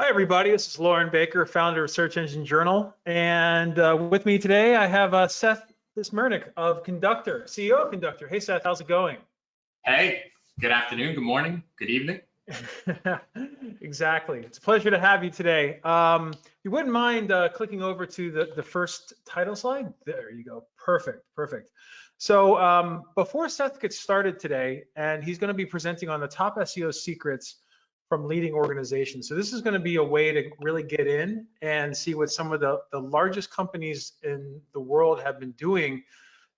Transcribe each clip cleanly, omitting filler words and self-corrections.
Hi, everybody. This is Lauren Baker, founder of Search Engine Journal. And with me today, I have Seth Smirnick of Conductor, CEO of Conductor. Hey, Seth, how's it going? Hey, good afternoon, good morning, good evening. Exactly. It's a pleasure to have you today. You wouldn't mind clicking over to the first title slide? There you go. Perfect, perfect. So before Seth gets started today, and he's going to be presenting on the top SEO secrets from leading organizations. So this is going to be a way to really get in and see what some of the largest companies in the world have been doing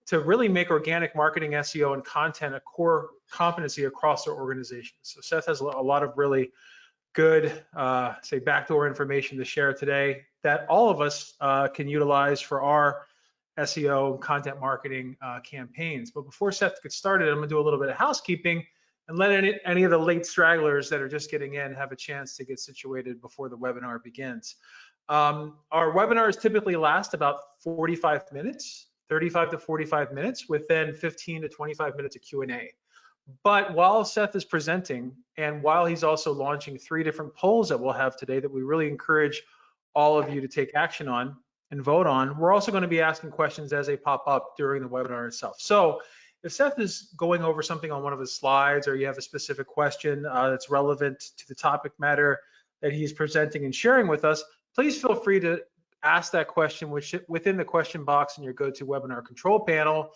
to really make organic marketing, SEO, and content a core competency across their organizations. So Seth has a lot of really good, say, backdoor information to share today that all of us can utilize for our SEO and content marketing campaigns. But before Seth gets started, I'm gonna do a little bit of housekeeping and let any of the late stragglers that are just getting in have a chance to get situated before the webinar begins. Our webinars typically last about 45 minutes, 35 to 45 minutes, with then 15 to 25 minutes of Q&A. But while Seth is presenting, and while he's also launching 3 different polls that we'll have today that we really encourage all of you to take action on and vote on, we're also going to be asking questions as they pop up during the webinar itself. So if Seth is going over something on one of his slides, or you have a specific question that's relevant to the topic matter that he's presenting and sharing with us, please feel free to ask that question within the question box in your GoToWebinar control panel.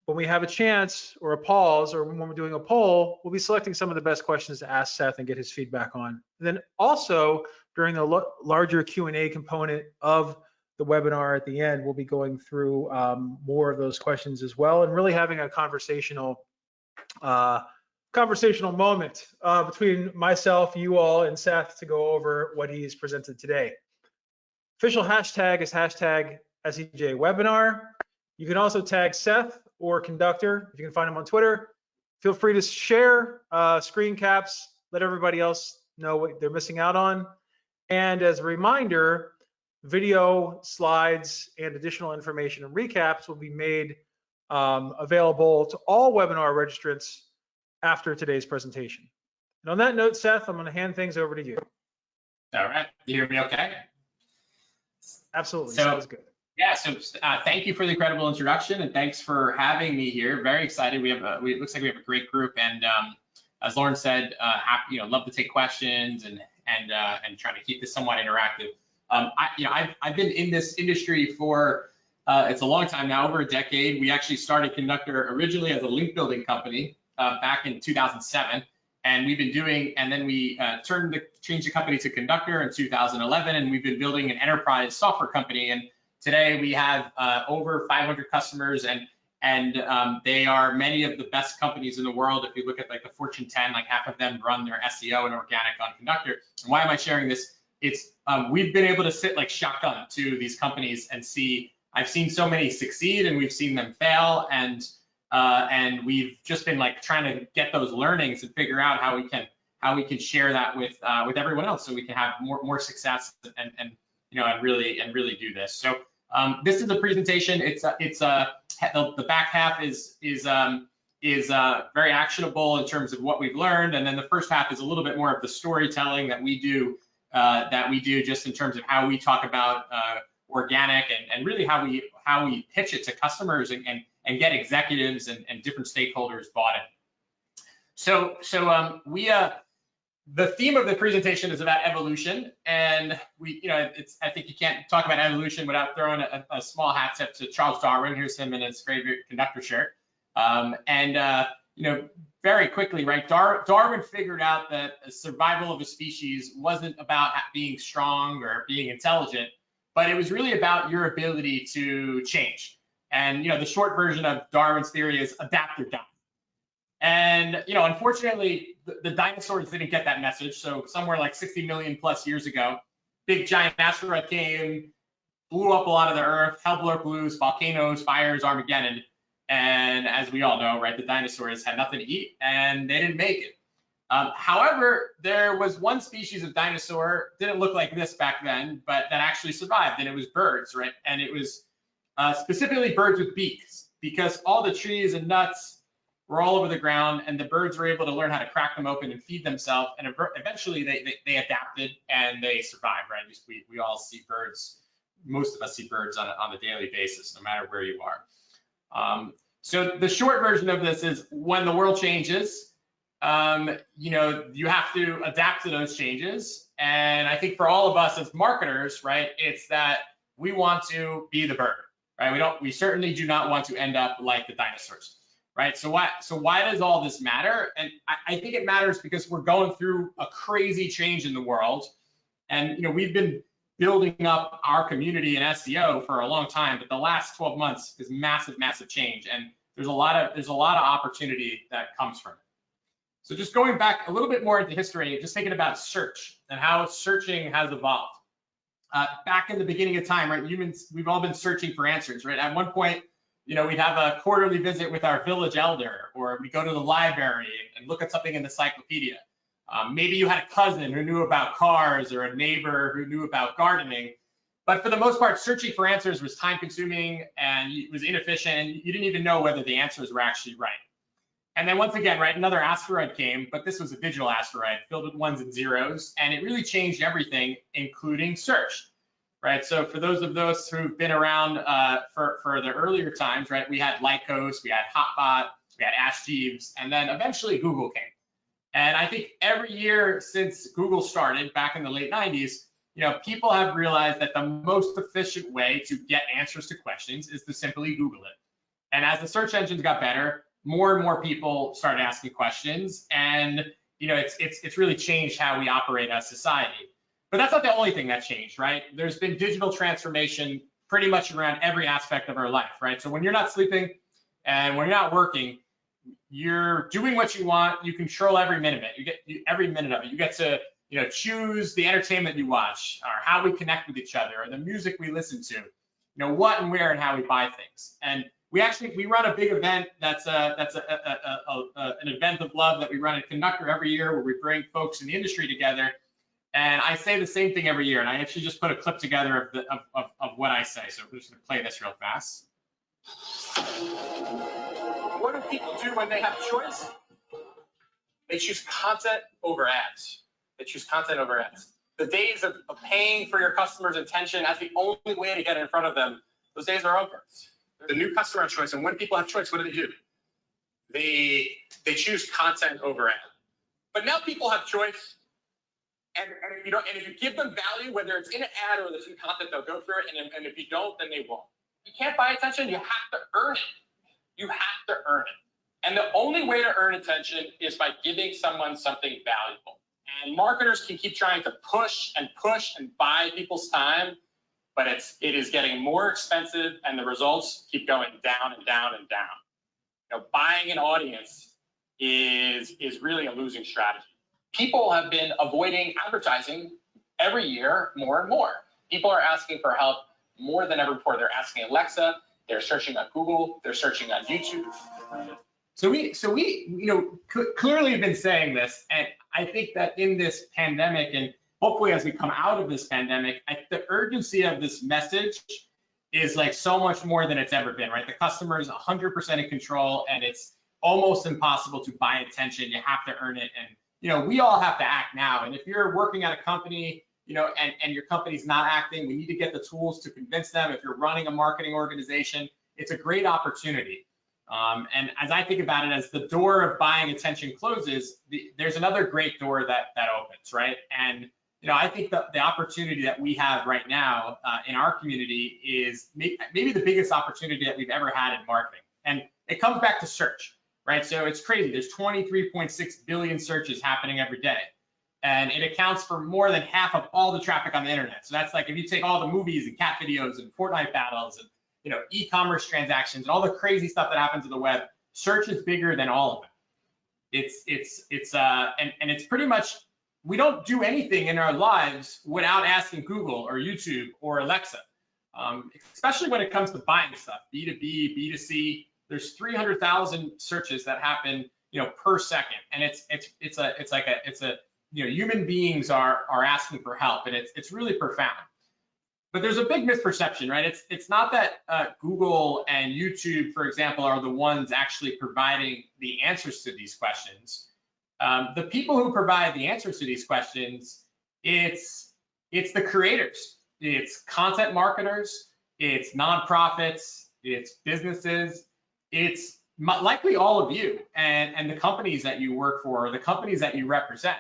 When we have a chance or a pause, or when we're doing a poll, we'll be selecting some of the best questions to ask Seth and get his feedback on. And then also during the larger Q&A component of the webinar at the end, we'll be going through more of those questions as well, and really having a conversational moment between myself, you all, and Seth to go over what he's presented today. Official hashtag is hashtag SEJ webinar. You can also tag Seth or Conductor if you can find them on Twitter. Feel free to share screen caps, let everybody else know what they're missing out on. And as a reminder, video, slides, and additional information and recaps will be made available to all webinar registrants after today's presentation. And on that note, Seth, I'm going to hand things over to you. All right, you hear me okay? Absolutely, so, sounds good. Yeah, so thank you for the incredible introduction, and thanks for having me here. Very excited. It looks like we have a great group, and as Lauren said, happy, love to take questions and try to keep this somewhat interactive. I've been in this industry for it's a long time now, over a decade. We actually started Conductor originally as a link building company back in 2007, and we've been doing, and then we changed the company to Conductor in 2011, and we've been building an enterprise software company. And today we have over 500 customers, and they are many of the best companies in the world. If you look at like the Fortune 10, like half of them run their SEO and organic on Conductor. And why am I sharing this? It's we've been able to sit like shotgun to these companies and see. I've seen so many succeed, and we've seen them fail, and we've just been like trying to get those learnings and figure out how we can share that with everyone else, so we can have more success and really do this. So this is the presentation. The back half is very actionable in terms of what we've learned, and then the first half is a little bit more of the storytelling that we do just in terms of how we talk about organic and really how we pitch it to customers and get executives and different stakeholders bought in. So the theme of the presentation is about evolution, and I think you can't talk about evolution without throwing a small hat tip to Charles Darwin. Here's him in his favorite Conductor shirt. Very quickly, right? Darwin figured out that the survival of a species wasn't about being strong or being intelligent, but it was really about your ability to change. And the short version of Darwin's theory is adapt or die. And unfortunately, the dinosaurs didn't get that message. So somewhere like 60 million plus years ago, big giant asteroid came, blew up a lot of the Earth, hell broke loose, volcanoes, fires, Armageddon. And as we all know, right, the dinosaurs had nothing to eat and they didn't make it. However, there was one species of dinosaur, didn't look like this back then, but that actually survived, and it was birds, right? And it was specifically birds with beaks, because all the trees and nuts were all over the ground, and the birds were able to learn how to crack them open and feed themselves, and eventually they adapted and they survived, right? We all see birds, most of us see birds on a daily basis, no matter where you are. So the short version of this is when the world changes, you have to adapt to those changes. And I think for all of us as marketers, right, it's that we want to be the bird, right? We certainly do not want to end up like the dinosaurs, right? So why does all this matter? And I think it matters because we're going through a crazy change in the world. And, we've been building up our community in SEO for a long time, but the last 12 months is massive, massive change. And there's a lot of opportunity that comes from it. So just going back a little bit more into history, just thinking about search and how searching has evolved. Back in the beginning of time, right, humans, we've all been searching for answers, right? At one point, we'd have a quarterly visit with our village elder, or we go to the library and look at something in the encyclopedia. Maybe you had a cousin who knew about cars or a neighbor who knew about gardening. But for the most part, searching for answers was time consuming and it was inefficient, and you didn't even know whether the answers were actually right. And then once again, right, another asteroid came, but this was a digital asteroid filled with ones and zeros, and it really changed everything, including search, right? So for those of us who've been around for the earlier times, right, we had Lycos, we had Hotbot, we had Ask Jeeves, and then eventually Google came. And I think every year since Google started back in the late 90s, people have realized that the most efficient way to get answers to questions is to simply Google it. And as the search engines got better, more and more people started asking questions, and it's really changed how we operate as society. But that's not the only thing that changed, right? There's been digital transformation pretty much around every aspect of our life, right? So when you're not sleeping and when you're not working, you're doing what you want. You control every minute of it. You get every minute of it. You get to choose the entertainment you watch, or how we connect with each other, or the music we listen to, what and where and how we buy things. And we run a big event that's an event of love that we run at Conductor every year, where we bring folks in the industry together. And I say the same thing every year. And I actually just put a clip together of what I say. So we're just going to play this real fast. What do people do when they have a choice? They choose content over ads. They choose content over ads. The days of paying for your customers' attention as the only way to get in front of them, those days are over. The new customer choice, and when people have choice, what do? They choose content over ad. But now people have choice, and if you give them value, whether it's in an ad or it's in content, they'll go through it, and if you don't, then they won't. You can't buy attention. You have to earn it. You have to earn it. And the only way to earn attention is by giving someone something valuable. And marketers can keep trying to push and buy people's time, but it is getting more expensive, and the results keep going down and down and down. Buying an audience is really a losing strategy. People have been avoiding advertising every year more and more. People are asking for help more than ever before. They're asking Alexa, they're searching on Google, they're searching on YouTube. So we clearly have been saying this, and I think that in this pandemic, and hopefully as we come out of this pandemic, the urgency of this message is like so much more than it's ever been, right? The customer is 100% in control, and it's almost impossible to buy attention. You have to earn it, and we all have to act now. And if you're working at a company, and your company's not acting, we need to get the tools to convince them. If you're running a marketing organization, it's a great opportunity. And as I think about it, as the door of buying attention closes, there's another great door that opens, right? And I think the opportunity that we have right now in our community is maybe the biggest opportunity that we've ever had in marketing. And it comes back to search, right? So it's crazy. There's 23.6 billion searches happening every day. And it accounts for more than half of all the traffic on the internet. So that's like if you take all the movies and cat videos and Fortnite battles and e-commerce transactions and all the crazy stuff that happens on the web, search is bigger than all of it. It's pretty much, we don't do anything in our lives without asking Google or YouTube or Alexa, especially when it comes to buying stuff, B2B, B2C. There's 300,000 searches that happen, per second, and it's human beings are asking for help, and it's really profound. But there's a big misperception, right? It's not that Google and YouTube, for example, are the ones actually providing the answers to these questions. The people who provide the answers to these questions, it's the creators, it's content marketers, it's nonprofits, it's businesses, it's likely all of you and the companies that you work for, the companies that you represent.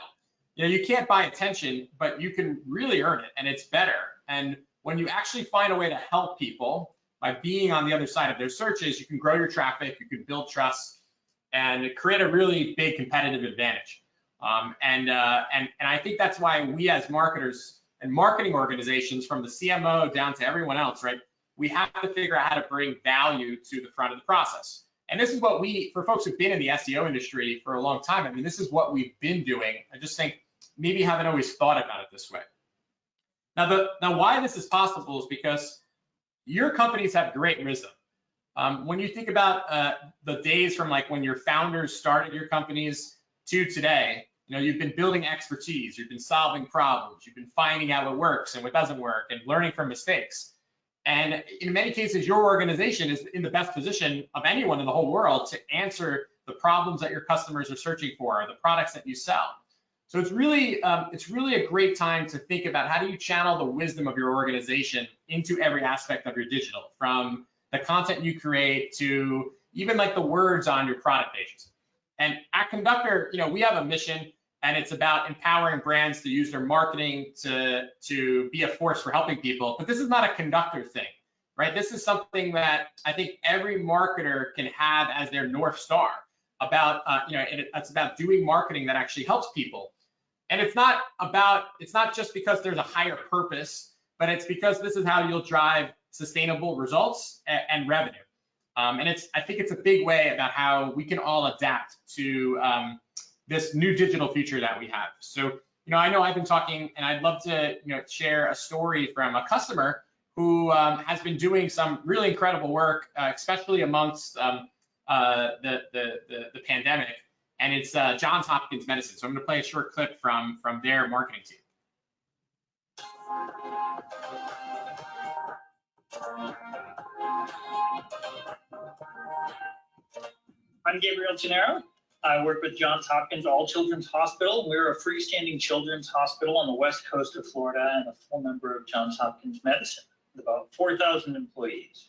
You can't buy attention, but you can really earn it, and it's better. And when you actually find a way to help people by being on the other side of their searches, you can grow your traffic, you can build trust, and create a really big competitive advantage. And I think that's why we as marketers and marketing organizations, from the CMO down to everyone else, right, we have to figure out how to bring value to the front of the process. And this is what for folks who've been in the SEO industry for a long time, I mean, this is what we've been doing. I just think maybe you haven't always thought about it this way. Now why this is possible is because your companies have great wisdom. When you think about the days from like when your founders started your companies to today, you've been building expertise, you've been solving problems, you've been finding out what works and what doesn't work and learning from mistakes. And in many cases, your organization is in the best position of anyone in the whole world to answer the problems that your customers are searching for, the products that you sell. So it's really a great time to think about how do you channel the wisdom of your organization into every aspect of your digital, from the content you create to even like the words on your product pages. And at Conductor, we have a mission, and it's about empowering brands to use their marketing to be a force for helping people. But this is not a Conductor thing, right? This is something that I think every marketer can have as their North Star about, it's about doing marketing that actually helps people. And it's not just because there's a higher purpose, but it's because this is how you'll drive sustainable results and revenue. And I think it's a big way about how we can all adapt to this new digital future that we have. So, I know I've been talking, and I'd love to, share a story from a customer who has been doing some really incredible work, especially amongst the pandemic. And it's Johns Hopkins Medicine. So I'm going to play a short clip from their marketing team. I'm Gabriel Gennaro. I work with Johns Hopkins All Children's Hospital. We're a freestanding children's hospital on the west coast of Florida and a full member of Johns Hopkins Medicine with about 4,000 employees.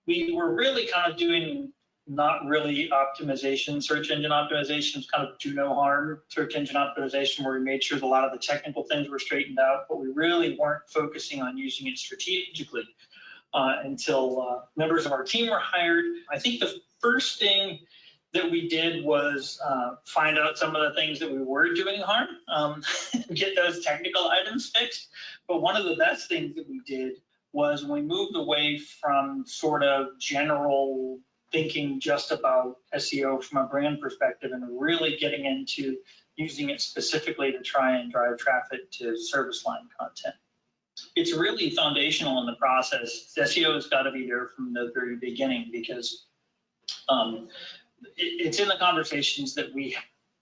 We were really kind of doing not really optimization, search engine optimization, kind of do no harm search engine optimization, where we made sure that a lot of the technical things were straightened out, but we really weren't focusing on using it strategically until members of our team were hired. I think the first thing that we did was find out some of the things that we were doing harm, get those technical items fixed. But one of the best things that we did was when we moved away from sort of general thinking just about SEO from a brand perspective and really getting into using it specifically to try and drive traffic to service line content. It's really foundational in the process. SEO has got to be there from the very beginning, because it's in the conversations that we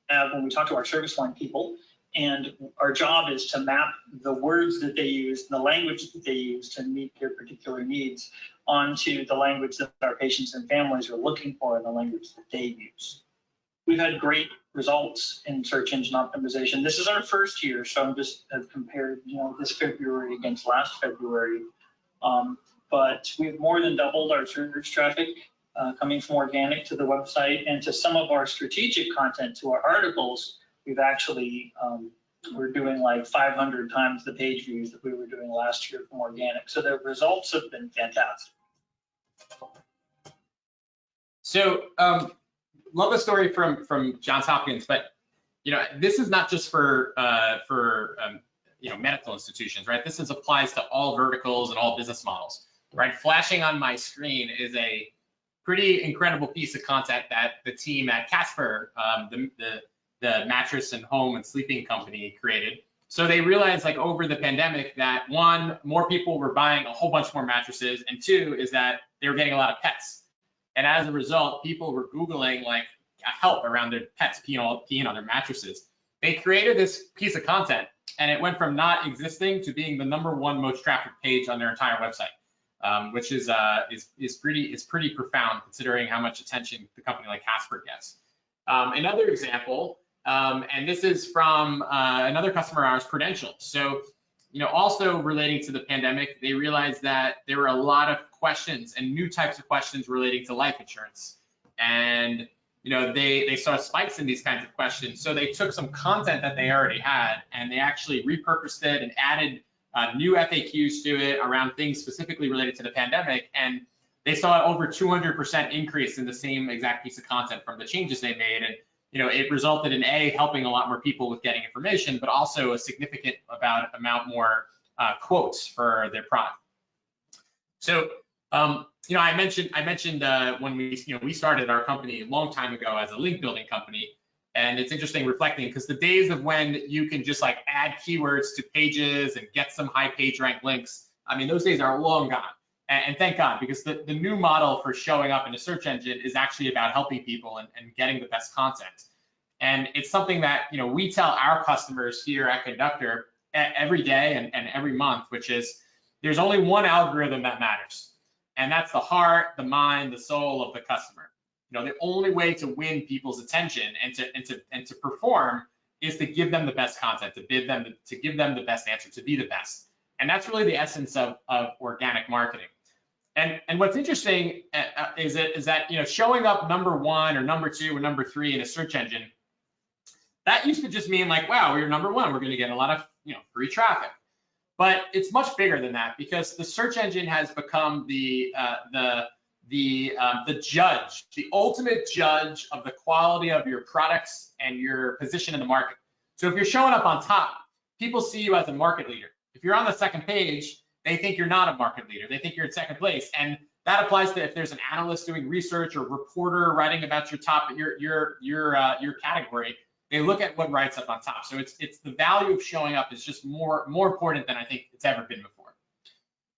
have when we talk to our service line people, and our job is to map the words that they use, the language that they use to meet their particular needs onto the language that our patients and families are looking for and the language that they use. We've had great results in search engine optimization. This is our first year, so I'm just compared, this February against last February. But we've more than doubled our search traffic coming from organic to the website, and to some of our strategic content, to our articles. We've actually, we're doing like 500 times the page views that we were doing last year from organic. So the results have been fantastic. So love the story from Johns Hopkins, but this is not just for medical institutions, right? This applies to all verticals and all business models, right? Flashing on my screen is a pretty incredible piece of content that the team at Casper, the mattress and home and sleeping company, created. So they realized, like, over the pandemic that, one, more people were buying a whole bunch more mattresses, and two is that they were getting a lot of pets. And as a result, people were Googling like help around their pets peeing on their mattresses. They created this piece of content and it went from not existing to being the #1 most trafficked page on their entire website, which is pretty profound considering how much attention the company like Casper gets. Another example, and this is from another customer of ours, Prudential. So, also relating to the pandemic, they realized that there were a lot of questions and new types of questions relating to life insurance. And, they saw spikes in these kinds of questions. So they took some content that they already had and they actually repurposed it and added new FAQs to it around things specifically related to the pandemic. And they saw over 200% increase in the same exact piece of content from the changes they made. And, it resulted in helping a lot more people with getting information, but also a significant amount more quotes for their product. So, I mentioned when we started our company a long time ago as a link building company, and it's interesting reflecting because the days of when you can just like add keywords to pages and get some high page rank links, I mean, those days are long gone. And thank God, because the new model for showing up in a search engine is actually about helping people and getting the best content. And it's something that, we tell our customers here at Conductor every day and every month, which is there's only one algorithm that matters. And that's the heart, the mind, the soul of the customer. The only way to win people's attention and to perform is to give them the best content, to give them the best answer, to be the best. And that's really the essence of organic marketing. And what's interesting is that showing up #1 or #2 or #3 in a search engine, that used to just mean like, wow, we're #1, we're going to get a lot of free traffic. But it's much bigger than that because the search engine has become the judge, the ultimate judge of the quality of your products and your position in the market. So if you're showing up on top, people see you as a market leader. If you're on the second page, they think you're not a market leader. They think you're in second place. And that applies to if there's an analyst doing research or reporter writing about your category. They look at what writes up on top. So it's the value of showing up is just more important than I think it's ever been before.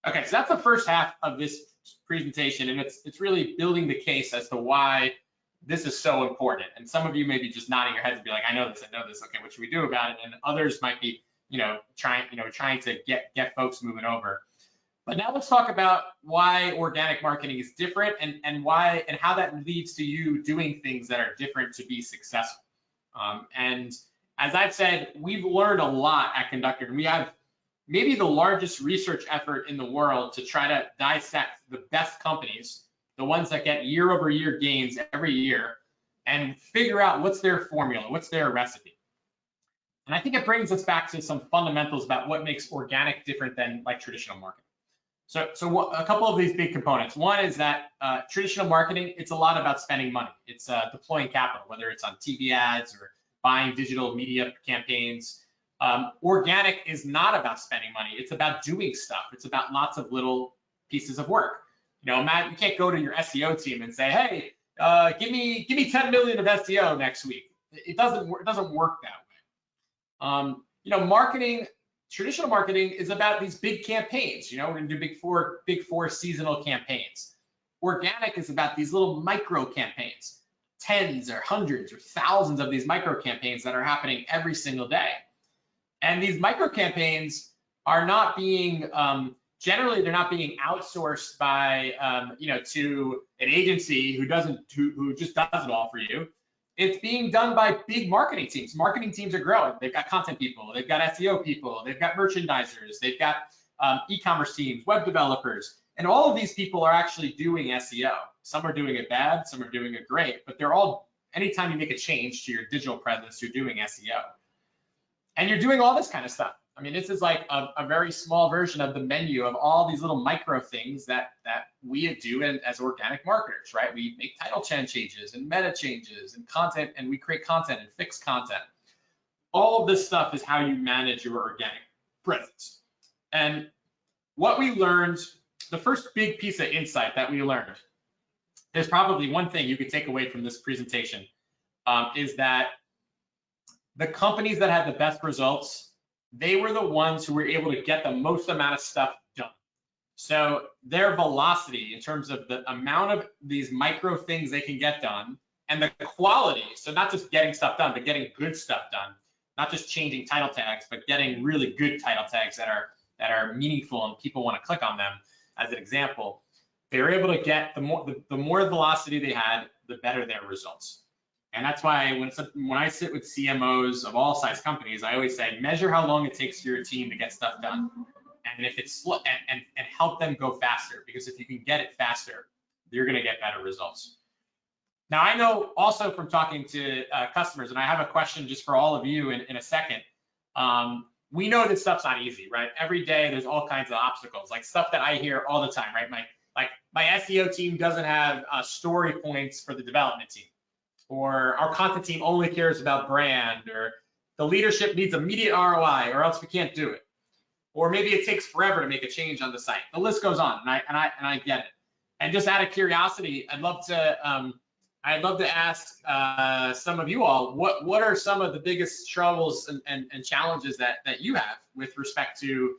Okay, so that's the first half of this presentation, and it's really building the case as to why this is so important. And some of you may be just nodding your heads and be like, I know this. Okay, what should we do about it? And others might be trying to get folks moving over. But now let's talk about why organic marketing is different and how that leads to you doing things that are different to be successful. And as I've said, we've learned a lot at Conductor, and we have maybe the largest research effort in the world to try to dissect the best companies, the ones that get year-over-year gains every year, and figure out what's their formula, what's their recipe. And I think it brings us back to some fundamentals about what makes organic different than like traditional marketing. So a couple of these big components. One is that traditional marketing, it's a lot about spending money. It's deploying capital, whether it's on TV ads or buying digital media campaigns. Organic is not about spending money. It's about doing stuff. It's about lots of little pieces of work. Matt, you can't go to your SEO team and say, hey, give me 10 million of SEO next week. It doesn't work that way. Traditional marketing is about these big campaigns. We're going to do big four seasonal campaigns. Organic is about these little micro campaigns, tens or hundreds or thousands of these micro campaigns that are happening every single day. And these micro campaigns are not being generally they're not being outsourced by to an agency who just does it all for you. It's being done by big marketing teams. Marketing teams are growing. They've got content people, they've got SEO people, they've got merchandisers, they've got e-commerce teams, web developers, and all of these people are actually doing SEO. Some are doing it bad, some are doing it great, but they're all, anytime you make a change to your digital presence, you're doing SEO. And you're doing all this kind of stuff. I mean, this is like a very small version of the menu of all these little micro things that we do as organic marketers, right? We make title changes and meta changes and content, and we create content and fix content. All of this stuff is how you manage your organic presence. And what we learned, the first big piece of insight that we learned, there's probably one thing you could take away from this presentation, is that the companies that had the best results, they were the ones who were able to get the most amount of stuff done. So their velocity in terms of the amount of these micro things they can get done and the quality, so not just getting stuff done, but getting good stuff done, not just changing title tags, but getting really good title tags that are meaningful and people want to click on them. As an example, they were able to get the more velocity they had, the better their results. And that's why when I sit with CMOs of all size companies, I always say, measure how long it takes for your team to get stuff done. And if it's slow, and help them go faster, because if you can get it faster, you're going to get better results. Now, I know also from talking to customers, and I have a question just for all of you in a second. We know this stuff's not easy, right? Every day there's all kinds of obstacles, like stuff that I hear all the time, right? My SEO team doesn't have story points for the development team, or our content team only cares about brand, or the leadership needs immediate ROI, or else we can't do it. Or maybe it takes forever to make a change on the site. The list goes on, and I get it. And just out of curiosity, I'd love to ask some of you all, what are some of the biggest troubles and challenges that you have with respect to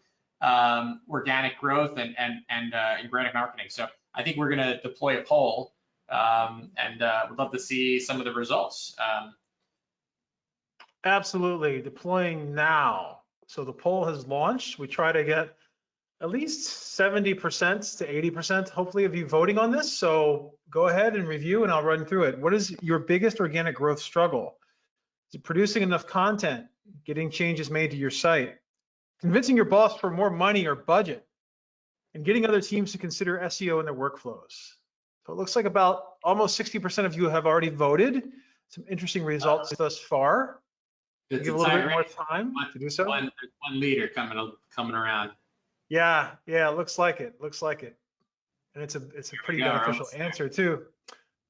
organic growth and organic marketing? So I think we're going to deploy a poll, and would love to see some of the results. Absolutely, deploying now. So the poll has launched. We try to get at least 70% to 80%, hopefully, of you voting on this. So go ahead and review, and I'll run through it. What is your biggest organic growth struggle? Is it producing enough content, getting changes made to your site, convincing your boss for more money or budget, and getting other teams to consider SEO in their workflows? So it looks like about almost 60% of you have already voted. Some interesting results thus far. Give a little bit more time to do so. One leader coming around. Yeah, looks like it. And it's a pretty beneficial answer too.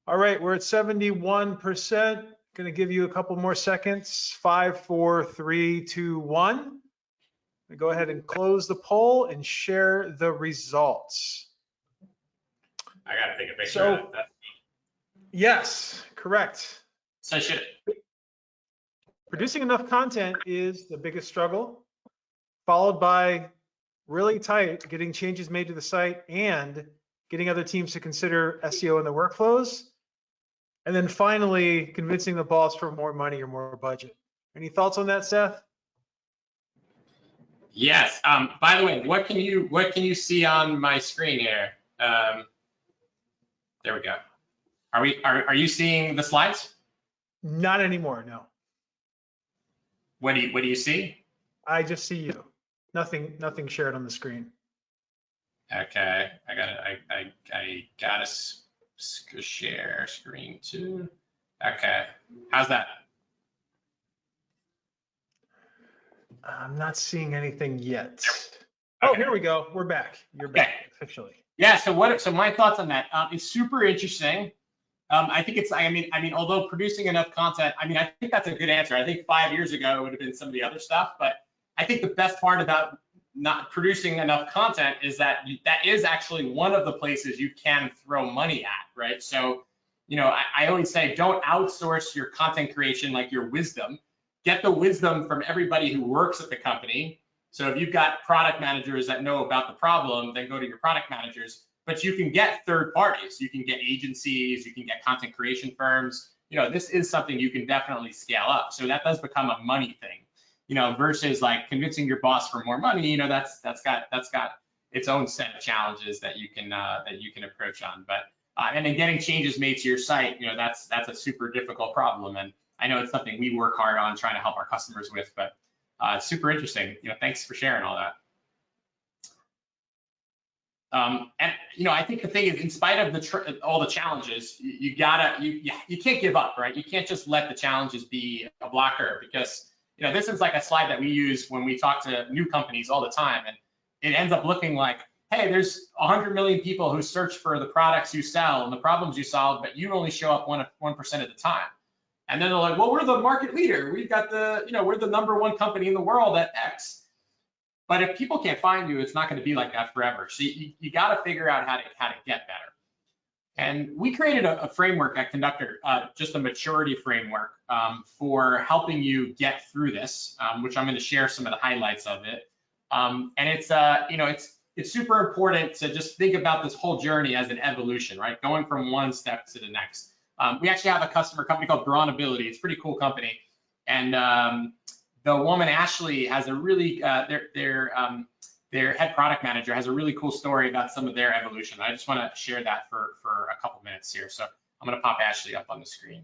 All right, we're at 71%. Going to give you a couple more seconds. 5, 4, 3, 2, 1. Go ahead and close the poll and share the results. I got to take a picture of that. Yes, correct. So should it? Producing enough content is the biggest struggle, followed by really tight getting changes made to the site and getting other teams to consider SEO in the workflows. And then finally, convincing the boss for more money or more budget. Any thoughts on that, Seth? Yes. By the way, what can you see on my screen here? There we go. Are you seeing the slides? Not anymore, no. What do you see? I just see you. Nothing shared on the screen. Okay, I gotta share screen too. Okay, how's that? I'm not seeing anything yet. Okay. Oh, here we go. We're back. You're back officially. Yeah. So my thoughts on that? It's super interesting. I think it's. I mean, although producing enough content, I think that's a good answer. I think 5 years ago it would have been some of the other stuff, but I think the best part about not producing enough content is that is actually one of the places you can throw money at, right? So, I always say, don't outsource your content creation like your wisdom. Get the wisdom from everybody who works at the company. So if you've got product managers that know about the problem, then go to your product managers. But you can get third parties, you can get agencies, you can get content creation firms. This is something you can definitely scale up. So that does become a money thing, versus like convincing your boss for more money. That's got its own set of challenges that you can approach on. But and then getting changes made to your site, that's a super difficult problem. And I know it's something we work hard on trying to help our customers with. But it's super interesting. Thanks for sharing all that. And I think the thing is, in spite of all the challenges, you can't give up, right? You can't just let the challenges be a blocker, because this is like a slide that we use when we talk to new companies all the time, and it ends up looking like, hey, there's 100 million people who search for the products you sell and the problems you solve, but you only show up 1% of the time. And then they're like, well, we're the market leader. We've got we're the #1 company in the world at X. But if people can't find you, it's not going to be like that forever. So you got to figure out how to get better. And we created a framework at Conductor, just a maturity framework for helping you get through this, which I'm going to share some of the highlights of it. And it's super important to just think about this whole journey as an evolution, right? Going from one step to the next. We actually have a customer company called Brawnability. It's a pretty cool company, and the woman Ashley has a really their head product manager has a really cool story about some of their evolution. I just want to share that for a couple minutes here. So I'm going to pop Ashley up on the screen.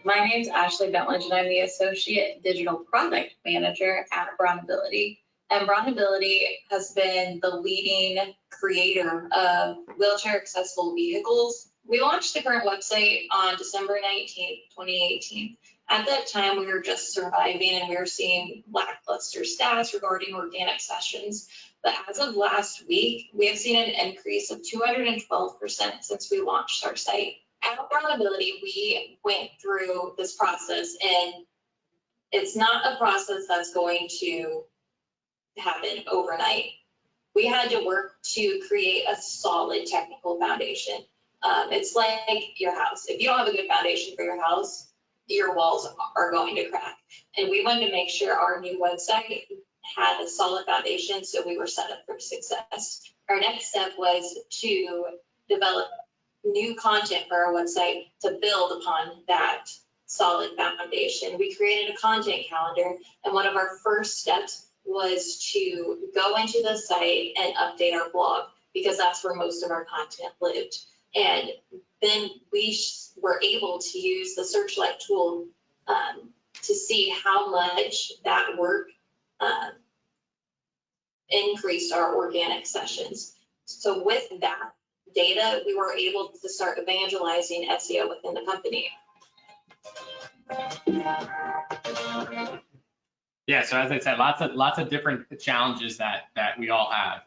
My name's Ashley Bentledge, and I'm the Associate Digital Product Manager at Brownability. And Brownability has been the leading creator of wheelchair accessible vehicles. We launched the current website on December 19th, 2018. At that time, we were just surviving and we were seeing lackluster stats regarding organic sessions. But as of last week, we have seen an increase of 212% since we launched our site. At Brownability, we went through this process, and it's not a process that's going to happen overnight. We had to work to create a solid technical foundation. It's like your house. If you don't have a good foundation for your house, your walls are going to crack. And we wanted to make sure our new website had a solid foundation, so we were set up for success. Our next step was to develop new content for our website to build upon that solid foundation. We created a content calendar, and one of our first steps was to go into the site and update our blog, because that's where most of our content lived. And then we were able to use the Searchlight tool to see how much that work increased our organic sessions. So with that data, we were able to start evangelizing SEO within the company. Yeah, so as I said, lots of different challenges that we all have.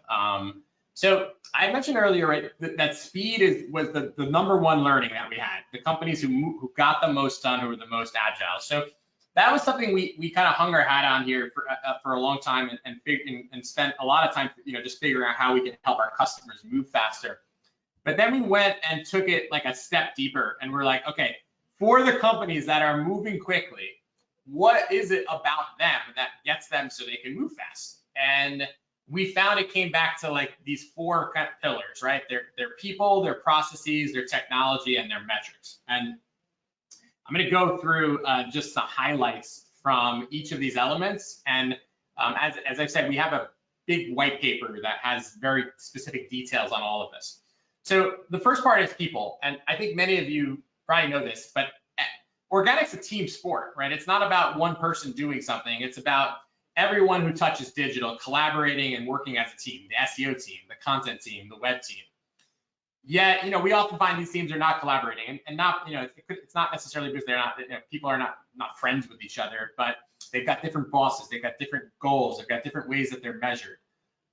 So I mentioned earlier, right, that speed was the number one learning that we had. The companies who got the most done, who were the most agile. So that was something we kind of hung our hat on here for a long time, and spent a lot of time, just figuring out how we can help our customers move faster. But then we went and took it like a step deeper, and we're like, okay, for the companies that are moving quickly, what is it about them that gets them so they can move fast? And we found it came back to like these four kind of pillars, right? Their people, their processes, their technology, and their metrics. And I'm going to go through just some highlights from each of these elements. And as I've said, we have a big white paper that has very specific details on all of this. So the first part is people. And I think many of you probably know this, but organic's a team sport, right? It's not about one person doing something. It's about everyone who touches digital collaborating and working as a team, the SEO team, the content team, the web team. Yet, we often find these teams are not collaborating, and not, it's not necessarily because they're not, people are not friends with each other, but they've got different bosses, they've got different goals, they've got different ways that they're measured.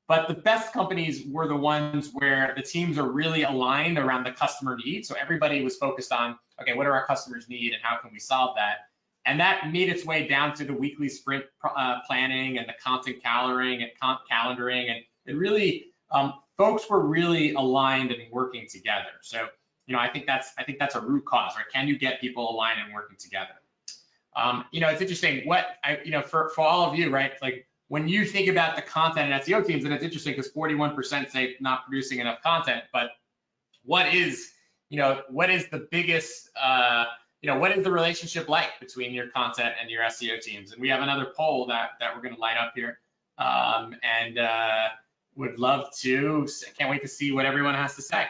But the best companies were the ones where the teams are really aligned around the customer needs. So everybody was focused on, okay, what do our customers need and how can we solve that? And that made its way down to the weekly sprint planning and the content calendaring, and it really, folks were really aligned and working together. So, I think that's a root cause, right? Can you get people aligned and working together? It's interesting for all of you, right? Like when you think about the content and SEO teams, and it's interesting because 41% say not producing enough content, but what is the biggest, what is the relationship like between your content and your SEO teams? And we have another poll that we're going to light up here, and would love to, can't wait to see what everyone has to say.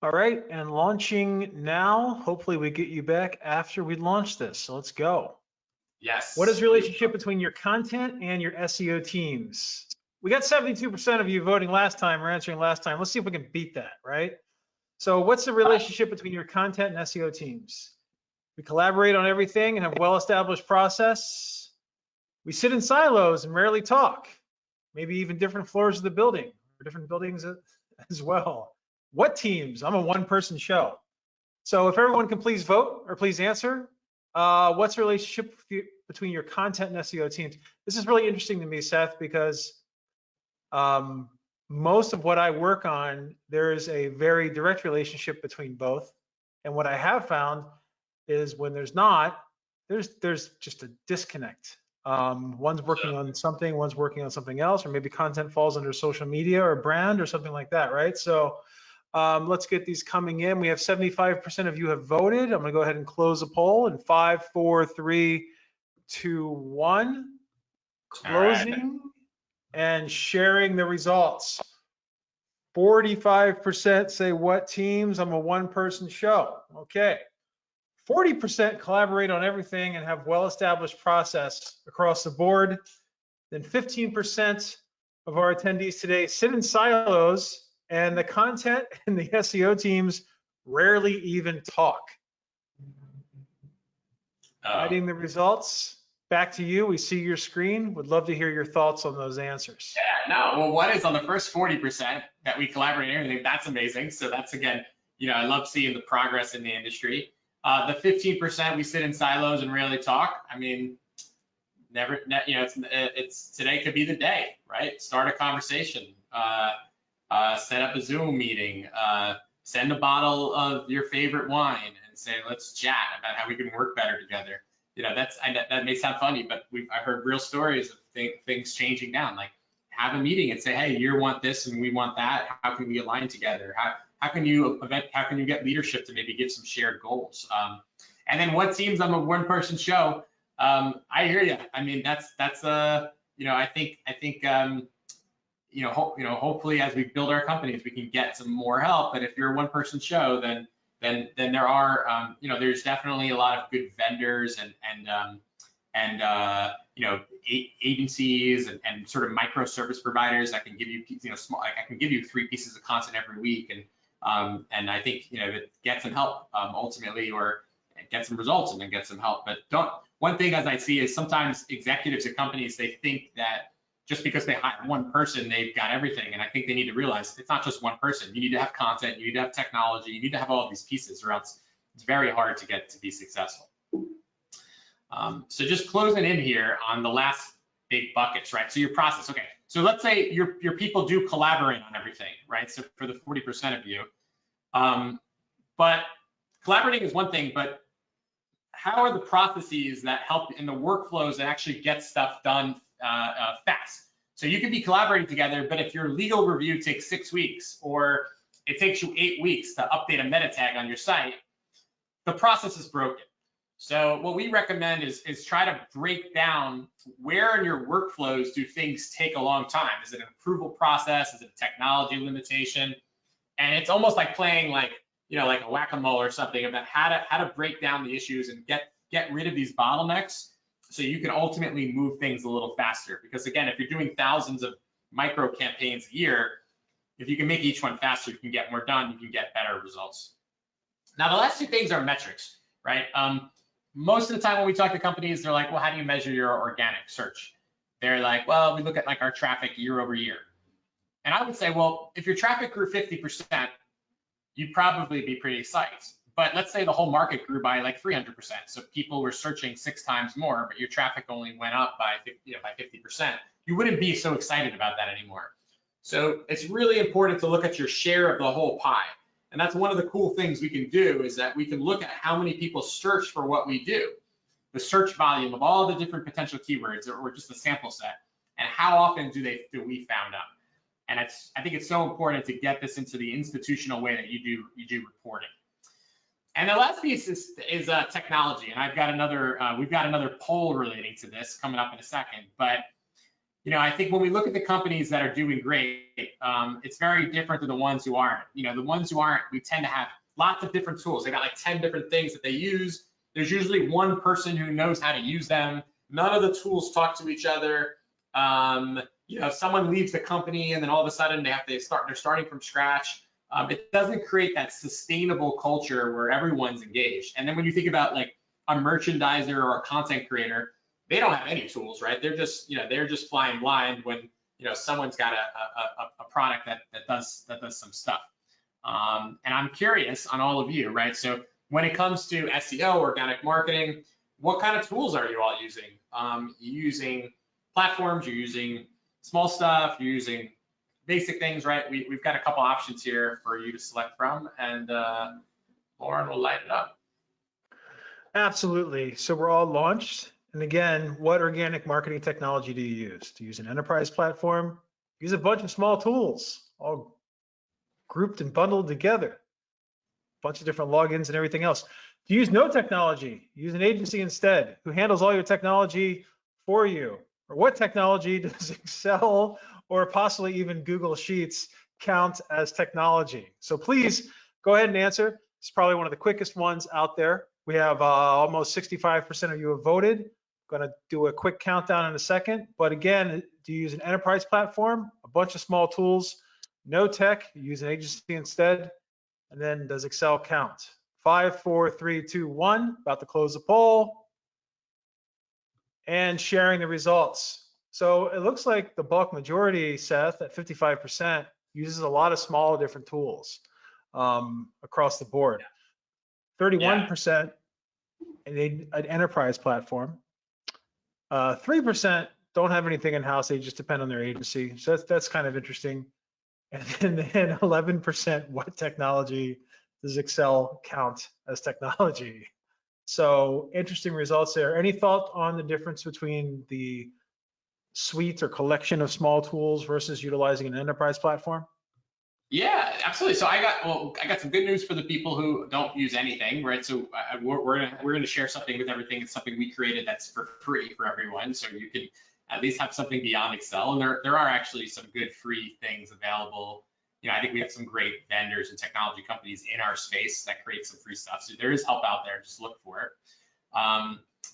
All right, and launching now. Hopefully we get you back after we launch this. So let's go. Yes. What is the relationship between your content and your SEO teams? We got 72% of you voting last time or answering last time. Let's see if we can beat that, right? So what's the relationship between your content and SEO teams? We collaborate on everything and have well-established process. We sit in silos and rarely talk, maybe even different floors of the building or different buildings as well. What teams? I'm a one-person show. So if everyone can please vote or please answer, what's the relationship between your content and SEO teams? This is really interesting to me, Seth, because most of what I work on, there is a very direct relationship between both. And what I have found is when there's not, there's just a disconnect. One's working on something, one's working on something else, or maybe content falls under social media or brand or something like that, right? So let's get these coming in. We have 75% of you have voted. I'm gonna go ahead and close the poll in 5, 4, 3, 2, 1. Closing and sharing the results. 45% say what teams? I'm a one-person show. Okay. 40% collaborate on everything and have well-established process across the board. Then 15% of our attendees today sit in silos, and the content and the SEO teams rarely even talk. Adding the results. Back to you. We see your screen. Would love to hear your thoughts on those answers. Yeah, no, well, one is on the first 40% that we collaborate and everything. That's amazing. So that's, again, I love seeing the progress in the industry. The 15% we sit in silos and rarely talk. I mean, it's today could be the day, right? Start a conversation, set up a Zoom meeting, send a bottle of your favorite wine and say, let's chat about how we can work better together. That may sound funny, but I've heard real stories of things changing down. Like, have a meeting and say, hey, you want this and we want that. How can we align together? How can you get leadership to maybe get some shared goals? And then what teams? I'm a one-person show. I hear you. I mean, that's I think hopefully as we build our companies, we can get some more help. But if you're a one-person show, then there are, there's definitely a lot of good vendors and agencies and sort of microservice providers that can give you, I can give you 3 pieces of content every week, and I think get some help ultimately, or get some results and then get some help. But one thing as I see is sometimes executives at companies, they think that just because they hire one person, they've got everything. And I think they need to realize it's not just one person. You need to have content, you need to have technology, you need to have all of these pieces, or else it's very hard to get to be successful. So just closing in here on the last big buckets, right? So your process, okay. So let's say your people do collaborate on everything, right? So for the 40% of you, but collaborating is one thing, but how are the processes that help in the workflows that actually get stuff done fast? So you can be collaborating together, but if your legal review takes 6 weeks, or it takes you 8 weeks to update a meta tag on your site, the process is broken. So what we recommend is try to break down where in your workflows do things take a long time. Is it an approval process? Is it a technology limitation? And it's almost like playing like a whack-a-mole or something, about how to break down the issues and get rid of these bottlenecks, so you can ultimately move things a little faster. Because again, if you're doing thousands of micro campaigns a year, if you can make each one faster, you can get more done, you can get better results. Now, the last 2 things are metrics, right? Most of the time when we talk to companies, they're like, well, how do you measure your organic search? They're like, well, we look at like our traffic year over year. And I would say, well, if your traffic grew 50%, you'd probably be pretty psyched. But let's say the whole market grew by like 300%. So people were searching 6 times more, but your traffic only went up by 50%. You wouldn't be so excited about that anymore. So it's really important to look at your share of the whole pie. And that's one of the cool things we can do, is that we can look at how many people search for what we do, the search volume of all the different potential keywords, or just a sample set, and how often do we found up. And I think it's so important to get this into the institutional way that you do reporting. And the last piece is technology. And we've got another poll relating to this coming up in a second. But I think when we look at the companies that are doing great, it's very different than the ones who aren't. The ones who aren't, we tend to have lots of different tools. They got like 10 different things that they use. There's usually one person who knows how to use them. None of the tools talk to each other. If someone leaves the company and then all of a sudden they're starting from scratch, it doesn't create that sustainable culture where everyone's engaged. And then when you think about like a merchandiser or a content creator, they don't have any tools, right? They're just flying blind when someone's got a product that does some stuff. And I'm curious on all of you, right? So when it comes to SEO, organic marketing, what kind of tools are you all using? You're using platforms, you're using small stuff, you're using basic things, right? We've got a couple options here for you to select from, and Lauren will light it up. Absolutely. So we're all launched, And again, what organic marketing technology do you use? Do you use an enterprise platform? Use a bunch of small tools, all grouped and bundled together. A bunch of different logins and everything else. Do you use no technology? Use an agency instead who handles all your technology for you. Or what technology does Excel or possibly even Google Sheets count as technology? So please go ahead and answer. It's probably one of the quickest ones out there. We have almost 65% of you have voted. Going to do a quick countdown in a second. But again, do you use an enterprise platform? A bunch of small tools, no tech, you use an agency instead. And then does Excel count? 5, 4, 3, 2, 1. About to close the poll. And sharing the results. So it looks like the bulk majority, Seth, at 55%, uses a lot of small different tools across the board. 31% in an enterprise platform. 3% don't have anything in-house, they just depend on their agency. So that's kind of interesting. And then 11%, what technology does Excel count as technology? So interesting results there. Any thought on the difference between the suite or collection of small tools versus utilizing an enterprise platform? Yeah, absolutely. So I got some good news for the people who don't use anything, right? So we're gonna share something with everything. It's something we created that's for free for everyone, so you can at least have something beyond Excel. And there are actually some good free things available. You know, I think we have some great vendors and technology companies in our space that create some free stuff. So there is help out there. Just look for it.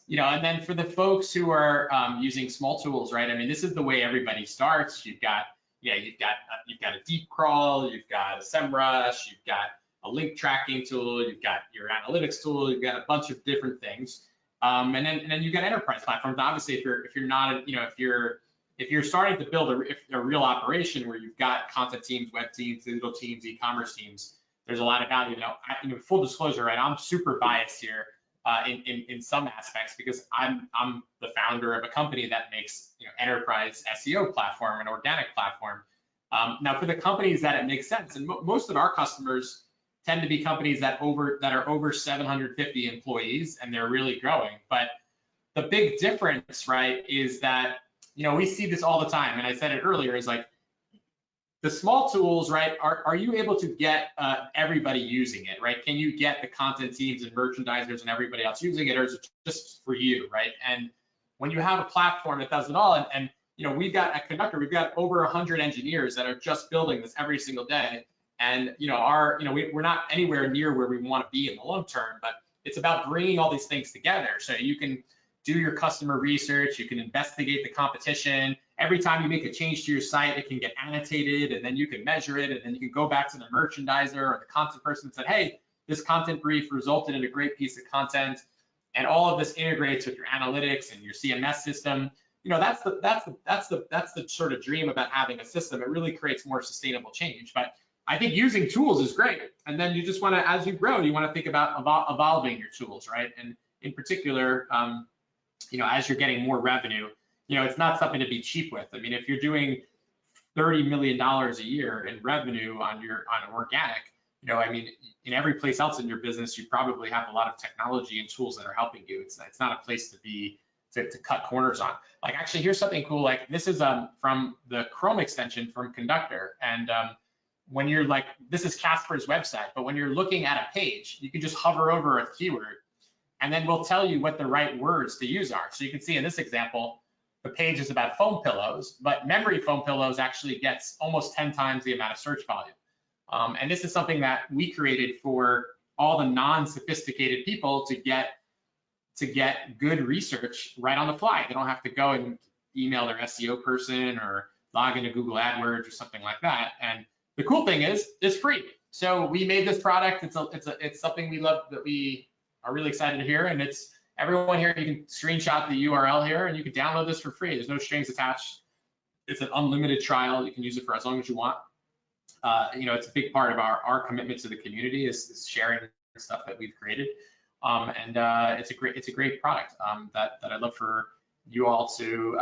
You know, and then for the folks who are using small tools, right? I mean, this is the way everybody starts. You've got a deep crawl, you've got a SEMrush, you've got a link tracking tool, you've got your analytics tool, you've got a bunch of different things, and then you've got enterprise platforms. Obviously, if you're not, you know, if you're starting to build a real operation where you've got content teams, web teams, digital teams, e-commerce teams, there's a lot of value. Now, full disclosure, right? I'm super biased here in some aspects because I'm the founder of a company that makes enterprise SEO platform and organic platform. Now, for the companies that it makes sense, and most of our customers tend to be companies that are over 750 employees and they're really growing. But the big difference, right, is that we see this all the time, and I said it earlier, is like the small tools, right? Are you able to get everybody using it, right? Can you get the content teams and merchandisers and everybody else using it, or is it just for you, right? And when you have a platform that does it all, and we've got at Conductor, we've got over 100 engineers that are just building this every single day, and we're not anywhere near where we want to be in the long term, but it's about bringing all these things together so you can do your customer research, you can investigate the competition. Every time you make a change to your site, it can get annotated, and then you can measure it, and then you can go back to the merchandiser or the content person and say, hey, this content brief resulted in a great piece of content, and all of this integrates with your analytics and your CMS system. That's the sort of dream about having a system. It really creates more sustainable change. But I think using tools is great, and then you just want to, as you grow, you want to think about evolving your tools, right? And in particular, as you're getting more revenue, it's not something to be cheap with. I mean, if you're doing $30 million a year in revenue on organic, I mean, in every place else in your business, you probably have a lot of technology and tools that are helping you. It's not a place to cut corners on. Like, actually, here's something cool. Like, this is from the Chrome extension from Conductor, and when you're like, this is Casper's website, but when you're looking at a page, you can just hover over a keyword, and then we'll tell you what the right words to use are. So you can see in this example, the page is about foam pillows, but memory foam pillows actually gets almost 10 times the amount of search volume. And this is something that we created for all the non-sophisticated people to get good research right on the fly. They don't have to go and email their SEO person or log into Google AdWords or something like that. And the cool thing is, it's free. So we made this product. It's something we love, that we are really excited to hear. And it's everyone here, you can screenshot the URL here and you can download this for free. There's no strings attached. It's an unlimited trial. You can use it for as long as you want. It's a big part of our commitment to the community is sharing stuff that we've created. It's a great product that I'd love for you all to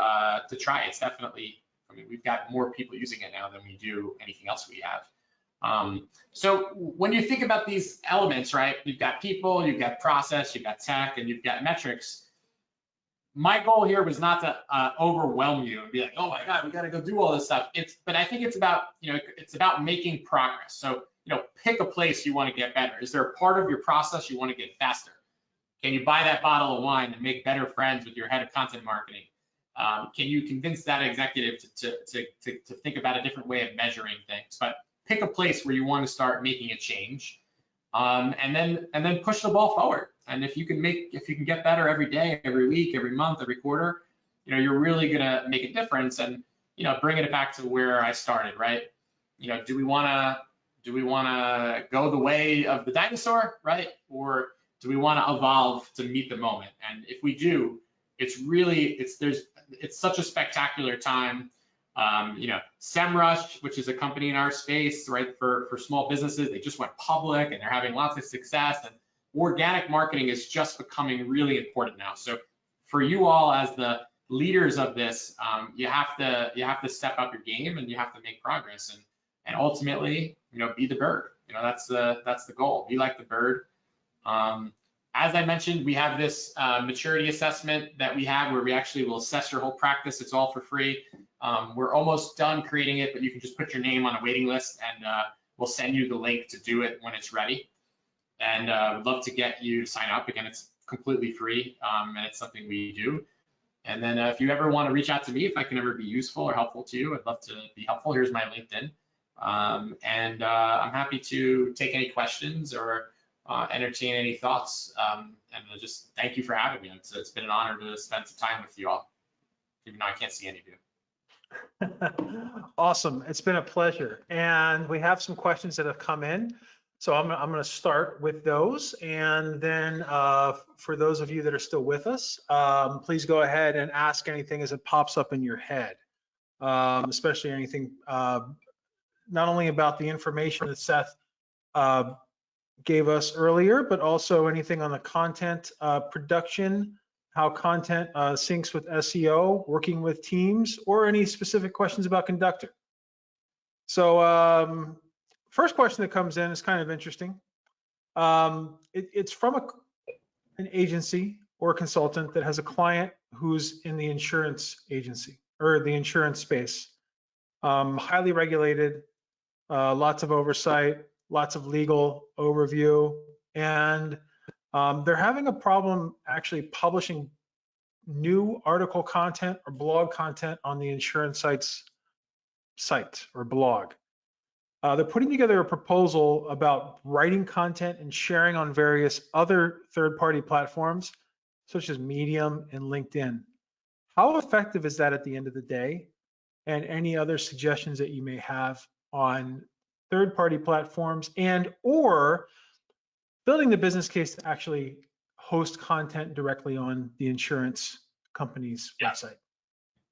try. It's definitely, I mean, we've got more people using it now than we do anything else we have. So when you think about these elements, right, you've got people, you've got process, you've got tech, and you've got metrics. my goal here was not to overwhelm you and be like, oh my God, we got to go do all this stuff. But I think it's about, it's about making progress. So, pick a place you want to get better. Is there a part of your process you want to get faster? Can you buy that bottle of wine and make better friends with your head of content marketing? Can you convince that executive to think about a different way of measuring things? But pick a place where you want to start making a change, and then push the ball forward. And if you can get better every day, every week, every month, every quarter, you're really gonna make a difference. And bringing it back to where I started, right? Do we want to go the way of the dinosaur, right? Or do we want to evolve to meet the moment? And if we do, it's such a spectacular time. SEMrush, which is a company in our space, right, for small businesses, they just went public and they're having lots of success. And organic marketing is just becoming really important now. So for you all as the leaders of this, you have to step up your game and you have to make progress and ultimately, be the bird. That's the goal. Be like the bird. As I mentioned, we have this maturity assessment that we have where we actually will assess your whole practice. It's all for free. We're almost done creating it, but you can just put your name on a waiting list and we'll send you the link to do it when it's ready. And we'd love to get you to sign up. Again, it's completely free and it's something we do. And then if you ever want to reach out to me, if I can ever be useful or helpful to you, I'd love to be helpful. Here's my LinkedIn. And I'm happy to take any questions or entertain any thoughts. And just thank you for having me. It's been an honor to spend some time with you all, even though I can't see any of you. Awesome. It's been a pleasure. And we have some questions that have come in. So I'm going to start with those. And then for those of you that are still with us, please go ahead and ask anything as it pops up in your head, especially anything not only about the information that Seth gave us earlier, but also anything on the content production, how content syncs with SEO, working with teams, or any specific questions about Conductor. So first question that comes in is kind of interesting. It's from an agency or consultant that has a client who's in the insurance agency or the insurance space, highly regulated, lots of oversight, lots of legal overview, and they're having a problem actually publishing new article content or blog content on the insurance site or blog. They're putting together a proposal about writing content and sharing on various other third-party platforms, such as Medium and LinkedIn. How effective is that at the end of the day? And any other suggestions that you may have on third-party platforms and or building the business case to actually host content directly on the insurance company's website?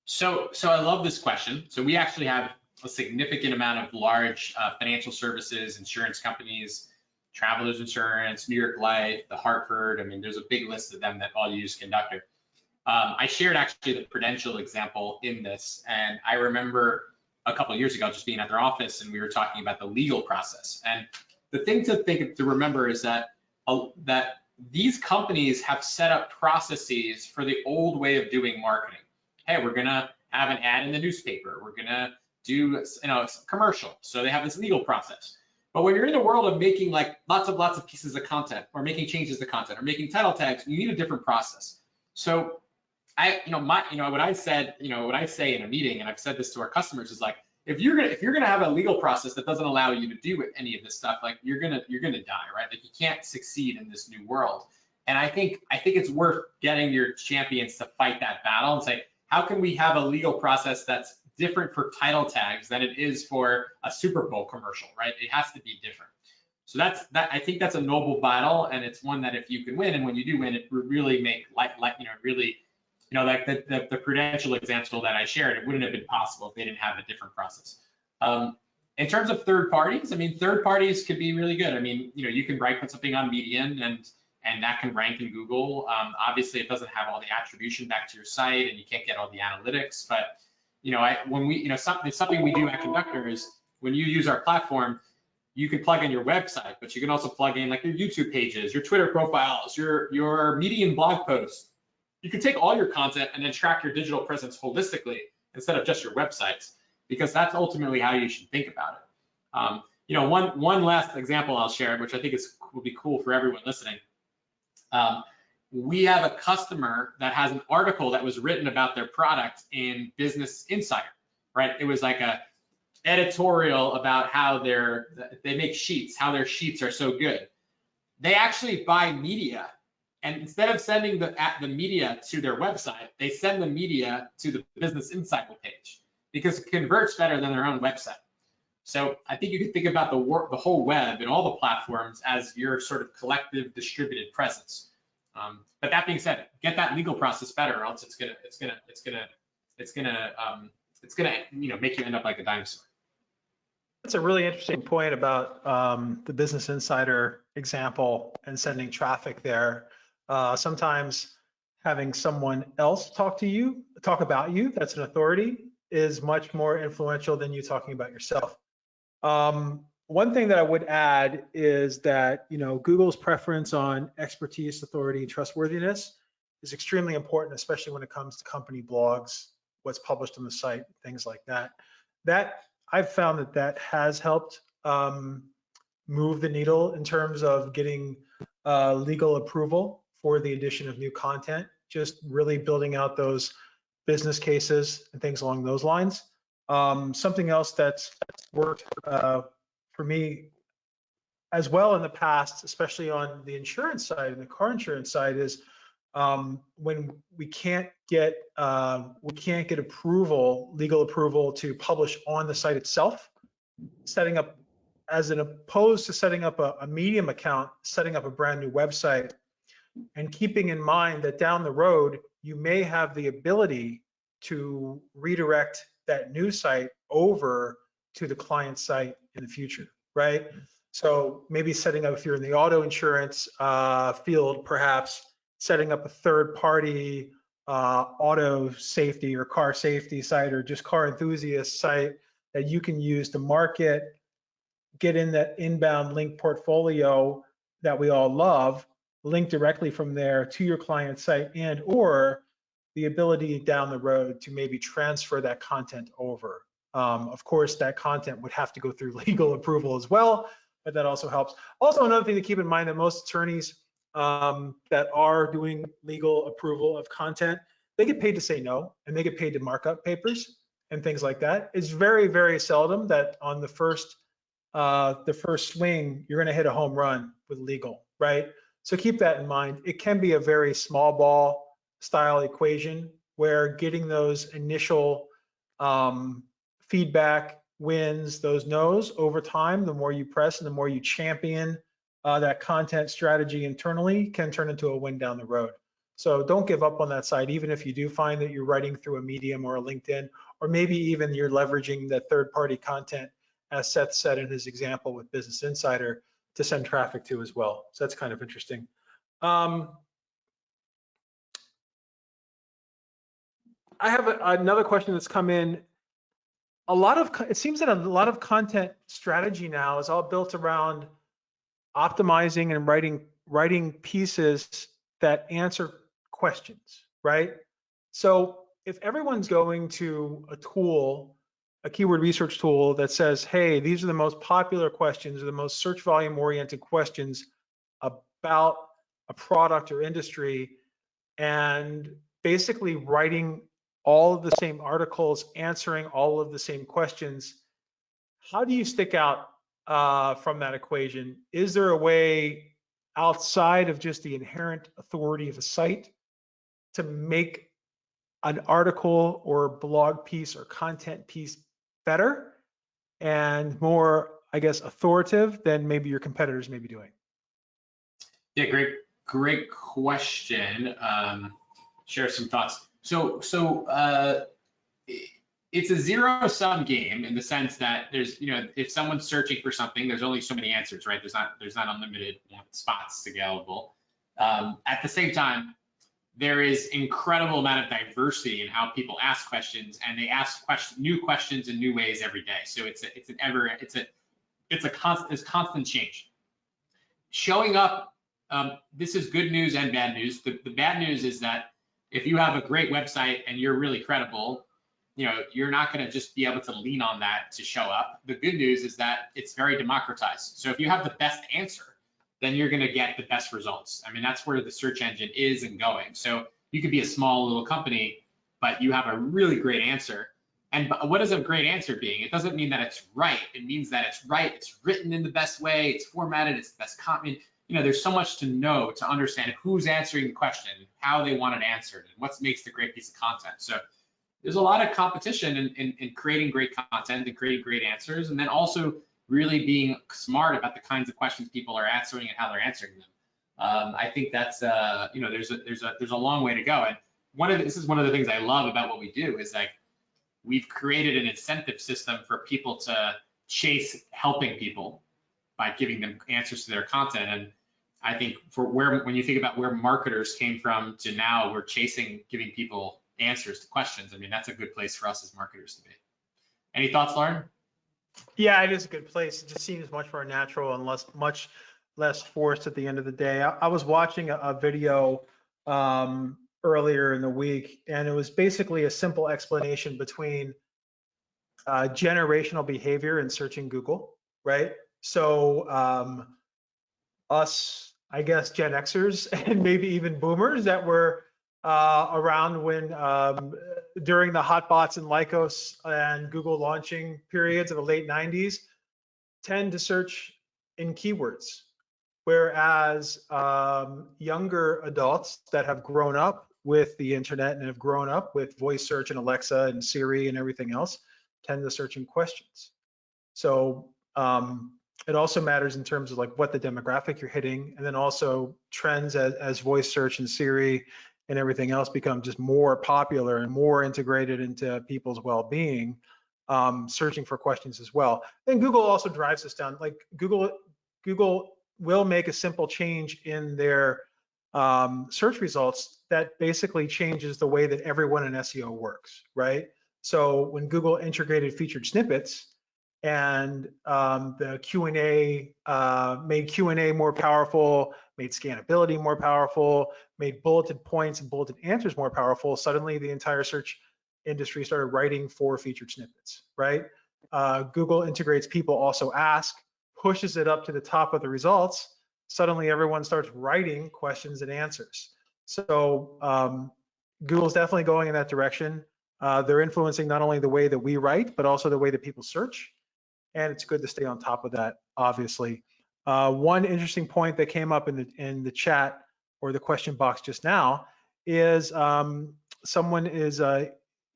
So I love this question. So we actually have a significant amount of large financial services, insurance companies, Travelers Insurance, New York Life, the Hartford. I mean, there's a big list of them that all use Conductor. I shared actually the Prudential example in this, and I remember a couple of years ago just being at their office and we were talking about the legal process. And the thing to remember is that these companies have set up processes for the old way of doing marketing. Hey, we're gonna have an ad in the newspaper. We're gonna do a commercial. So they have this legal process. But when you're in the world of making like lots of pieces of content or making changes to content or making title tags, you need a different process. So what I say in a meeting, and I've said this to our customers, is like, if you're gonna have a legal process that doesn't allow you to do any of this stuff, like you're gonna die, right? Like you can't succeed in this new world. And I think it's worth getting your champions to fight that battle and say, how can we have a legal process that's different for title tags than it is for a Super Bowl commercial, right? It has to be different. So I think that's a noble battle, and it's one that if you can win, and when you do win, it would really make like the Prudential example that I shared, it wouldn't have been possible if they didn't have a different process. In terms of third parties, I mean, third parties could be really good. I mean, you can put something on Medium and that can rank in Google. Obviously, it doesn't have all the attribution back to your site, and you can't get all the analytics. But something we do at Conductor is when you use our platform, you can plug in your website, but you can also plug in like your YouTube pages, your Twitter profiles, your Medium blog posts. you can take all your content and then track your digital presence holistically instead of just your websites, because that's ultimately how you should think about it. You know, one last example I'll share, which I think will be cool for everyone listening. We have a customer that has an article that was written about their product in Business Insider, right? It was like a editorial about how they make sheets, how their sheets are so good. They actually buy media, and instead of sending the media to their website, they send the media to the Business Insider page because it converts better than their own website. So I think you can think about the whole web and all the platforms as your sort of collective distributed presence. But that being said, get that legal process better, or else it's gonna you know, make you end up like a dinosaur. That's a really interesting point about the Business Insider example and sending traffic there. Sometimes having someone else talk about you, that's an authority, is much more influential than you talking about yourself. One thing that I would add is that, you know, Google's preference on expertise, authority, and trustworthiness is extremely important, especially when it comes to company blogs, what's published on the site, things like that. I've found that has helped move the needle in terms of getting legal approval for the addition of new content, just really building out those business cases and things along those lines. Something else that's worked for me as well in the past, especially on the insurance side and the car insurance side, is when we can't get legal approval to publish on the site itself, setting up, as opposed to setting up a Medium account, setting up a brand new website, and keeping in mind that down the road you may have the ability to redirect that new site over to the client site in the future, right? So maybe setting up, if you're in the auto insurance field, perhaps setting up a third-party auto safety or car safety site, or just car enthusiast site that you can use to market, get in that inbound link portfolio that we all love, link directly from there to your client site, and or the ability down the road to maybe transfer that content over. Of course, that content would have to go through legal approval as well, but that also helps. Also, another thing to keep in mind, that most attorneys that are doing legal approval of content, they get paid to say no, and they get paid to mark up papers and things like that. It's very, very seldom that on the first swing, you're going to hit a home run with legal, right? So keep that in mind. It can be a very small ball style equation where getting those initial feedback wins those no's over time. The more you press and the more you champion that content strategy internally, can turn into a win down the road. So don't give up on that side, even if you do find that you're writing through a Medium or a LinkedIn, or maybe even you're leveraging that third-party content, as Seth said in his example with Business Insider, to send traffic to as well. So that's kind of interesting. I have another question that's come in. It seems that a lot of content strategy now is all built around optimizing and writing pieces that answer questions, right? So if everyone's going to a tool, a keyword research tool that says, hey, these are the most popular questions, or the most search volume oriented questions about a product or industry, and basically writing all of the same articles, answering all of the same questions, how do you stick out from that equation? Is there a way outside of just the inherent authority of a site to make an article or blog piece or content piece better and more, I guess, authoritative than maybe your competitors may be doing? Yeah, great question. Share some thoughts. So it's a zero-sum game in the sense that there's, you know, if someone's searching for something, there's only so many answers, right? There's not unlimited spots available. At the same time, there is incredible amount of diversity in how people ask questions, and they ask new questions in new ways every day. So it's a constant change. Showing up, this is good news and bad news. The bad news is that if you have a great website and you're really credible, you're not going to just be able to lean on that to show up. The good news is that it's very democratized. So if you have the best answer, then you're going to get the best results. I mean, that's where the search engine is and going. So you could be a small little company, but you have a really great answer. And what is a great answer being? It doesn't mean that it's right. It means that it's right. It's written in the best way. It's formatted. It's the best comment. There's so much to know to understand who's answering the question, how they want it answered, and what makes the great piece of content. So there's a lot of competition in creating great content and creating great answers, and then also really being smart about the kinds of questions people are answering and how they're answering them. I think that's there's a long way to go. And this is one of the things I love about what we do is like we've created an incentive system for people to chase helping people by giving them answers to their content. And I think when you think about where marketers came from to now, we're chasing giving people answers to questions. I mean, that's a good place for us as marketers to be. Any thoughts, Lauren? Yeah, it is a good place. It just seems much more natural and much less forced at the end of the day. I was watching a video earlier in the week, and it was basically a simple explanation between generational behavior and searching Google, right? So us, I guess, Gen Xers and maybe even boomers that were around when during the hotbots and Lycos and Google launching periods of the late 90s tend to search in keywords, whereas younger adults that have grown up with the internet and have grown up with voice search and Alexa and Siri and everything else tend to search in questions. So it also matters in terms of like what the demographic you're hitting, and then also trends as voice search and Siri and everything else become just more popular and more integrated into people's well-being, searching for questions as well. And Google also drives this down. Like Google will make a simple change in their search results that basically changes the way that everyone in SEO works, right? So when Google integrated featured snippets and the Q&A made Q&A more powerful, made scannability more powerful, made bulleted points and bulleted answers more powerful, suddenly the entire search industry started writing for featured snippets, right? Google integrates people also ask, pushes it up to the top of the results, suddenly everyone starts writing questions and answers. So Google's definitely going in that direction. They're influencing not only the way that we write, but also the way that people search. And it's good to stay on top of that, obviously. One interesting point that came up in the chat or the question box just now is someone is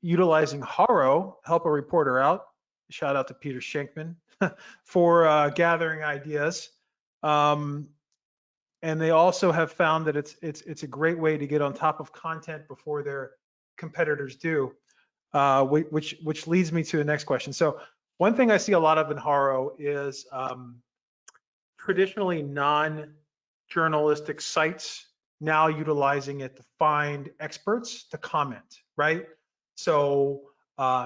utilizing Haro, help a reporter out. Shout out to Peter Schenkman for gathering ideas. And they also have found that it's a great way to get on top of content before their competitors do, which leads me to the next question. So one thing I see a lot of in Haro is traditionally non-journalistic sites now utilizing it to find experts to comment, right? So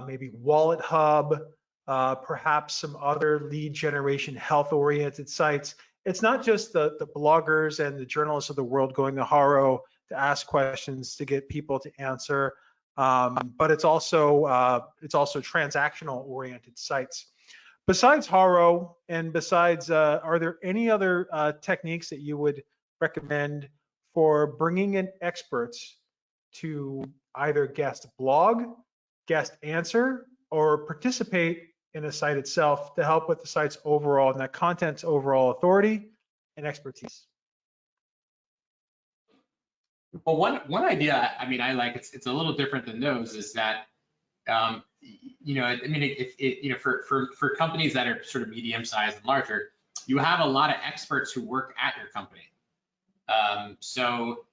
maybe Wallet Hub, perhaps some other lead generation health-oriented sites. It's not just the bloggers and the journalists of the world going to Haro to ask questions to get people to answer, but it's also transactional oriented sites. Besides Haro and besides, are there any other techniques that you would recommend for bringing in experts to either guest blog, guest answer, or participate in a site itself to help with the site's overall and that content's overall authority and expertise? Well, one idea, I mean, I like it's a little different than those, is that for companies that are sort of medium sized and larger, you have a lot of experts who work at your company. So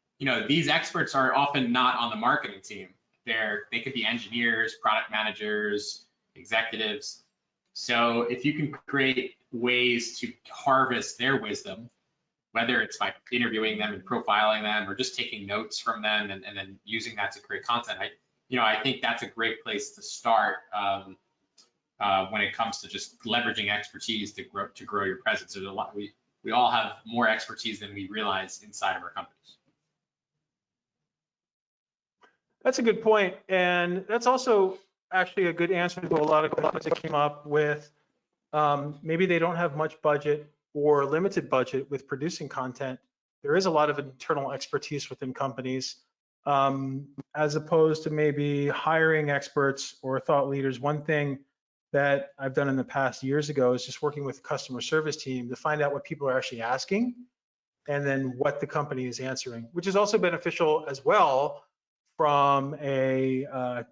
these experts are often not on the marketing team. They could be engineers, product managers, executives. So if you can create ways to harvest their wisdom, whether it's by interviewing them and profiling them or just taking notes from them and then using that to create content, I think that's a great place to start when it comes to just leveraging expertise to grow your presence. There's a lot, we all have more expertise than we realize inside of our companies. That's a good point, and that's also actually a good answer to a lot of questions that came up with maybe they don't have much budget or limited budget with producing content. There is a lot of internal expertise within companies, as opposed to maybe hiring experts or thought leaders. One thing that I've done in the past years ago is just working with the customer service team to find out what people are actually asking and then what the company is answering, which is also beneficial as well from a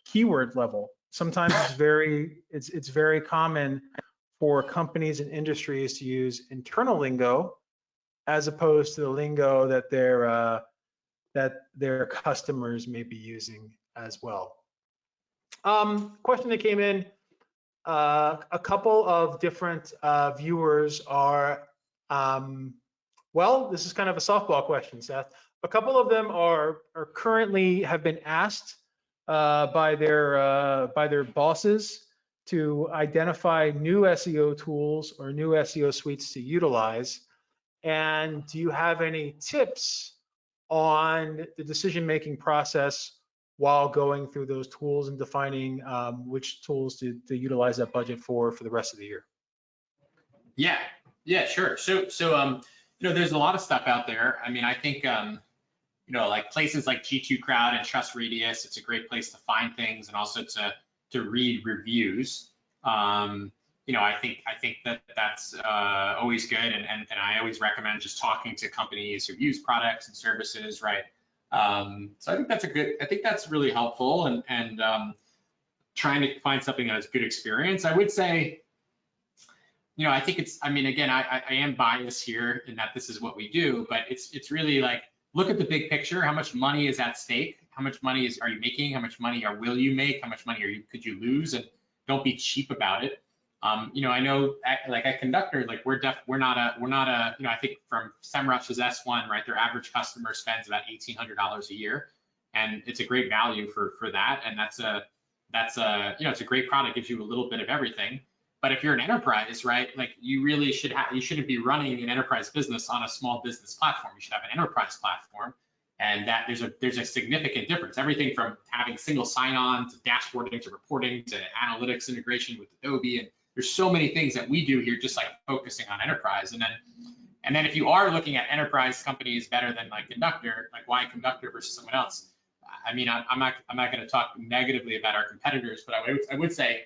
keyword level. Sometimes it's very common for companies and industries to use internal lingo as opposed to the lingo that their customers may be using as well. Question that came in, a couple of different viewers are, well, this is kind of a softball question, Seth. A couple of them are currently have been asked by their bosses to identify new SEO tools or new SEO suites to utilize. And do you have any tips on the decision-making process while going through those tools and defining which tools to utilize that budget for the rest of the year? Yeah, sure. So there's a lot of stuff out there. I mean, I think like places like G2 Crowd and Trust Radius, it's a great place to find things and also to read reviews. I think that's always good, and I always recommend just talking to companies who use products and services, right? So I think that's really helpful, and trying to find something that has good experience. I would say, I think again, I am biased here in that this is what we do, but it's really like, look at the big picture. How much money is at stake? How much money are you making? How much money will you make? How much money could you lose? And don't be cheap about it. I know like at Conductor, like we're not a I think from SEMrush's S1, right, their average customer spends about $1,800 a year, and it's a great value for that. And that's it's a great product, gives you a little bit of everything. But if you're an enterprise, right, like you really shouldn't be running an enterprise business on a small business platform. You should have an enterprise platform, and that there's a significant difference. Everything from having single sign-on to dashboarding to reporting to analytics integration with Adobe, and there's so many things that we do here, just like focusing on enterprise. And then if you are looking at enterprise companies better than like Conductor, like why Conductor versus someone else? I mean, I'm not going to talk negatively about our competitors, but I would say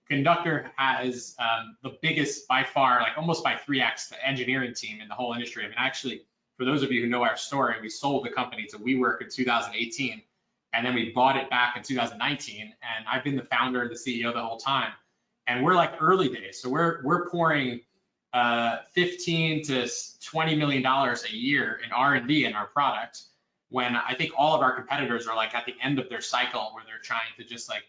Conductor has the biggest, by far, like almost by 3x, the engineering team in the whole industry. I mean, actually, for those of you who know our story, we sold the company to WeWork in 2018, and then we bought it back in 2019. And I've been the founder and the CEO the whole time. And we're like early days, so we're pouring $15 to $20 million a year in R&D in our product, when I think all of our competitors are like at the end of their cycle where they're trying to just like